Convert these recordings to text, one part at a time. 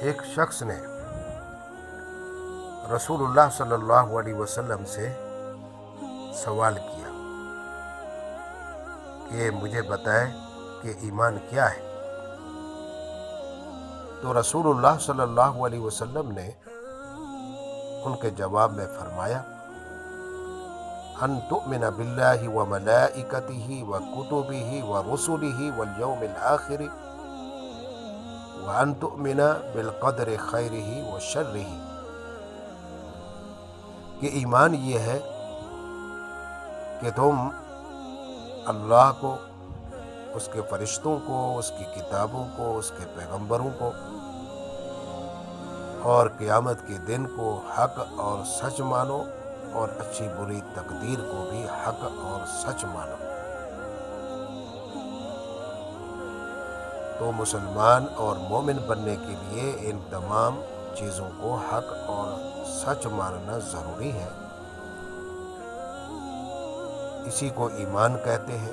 ایک شخص نے رسول اللہ صلی اللہ علیہ وسلم سے سوال کیا کہ مجھے بتائے کہ ایمان کیا ہے؟ تو رسول اللہ صلی اللہ علیہ وسلم نے ان کے جواب میں فرمایا ان تؤمن باللہ وملائکتہ وکتبہ ورسلہ والیوم الآخر وان تؤمن بالقدر خیرہ وشرہ، کہ ایمان یہ ہے کہ تم اللہ کو، اس کے فرشتوں کو، اس کی کتابوں کو، اس کے پیغمبروں کو اور قیامت کے دن کو حق اور سچ مانو، اور اچھی بری تقدیر کو بھی حق اور سچ مانو۔ تو مسلمان اور مومن بننے کے لیے ان تمام چیزوں کو حق اور سچ ماننا ضروری ہے۔ اسی کو ایمان کہتے ہیں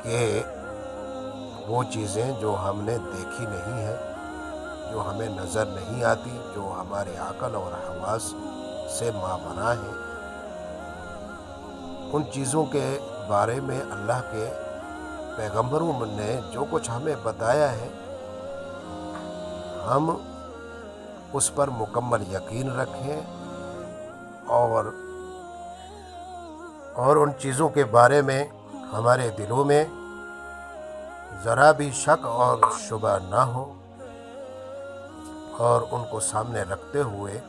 کہ وہ چیزیں جو ہم نے دیکھی نہیں ہیں، جو ہمیں نظر نہیں آتی، جو ہمارے عقل اور حواس سے مابنا ہے، ان چیزوں کے بارے میں اللہ کے پیغمبروں نے جو کچھ ہمیں بتایا ہے، ہم اس پر مکمل یقین رکھیں اور ان چیزوں کے بارے میں ہمارے دلوں میں ذرا بھی شک اور شبہ نہ ہو، اور ان کو سامنے رکھتے ہوئے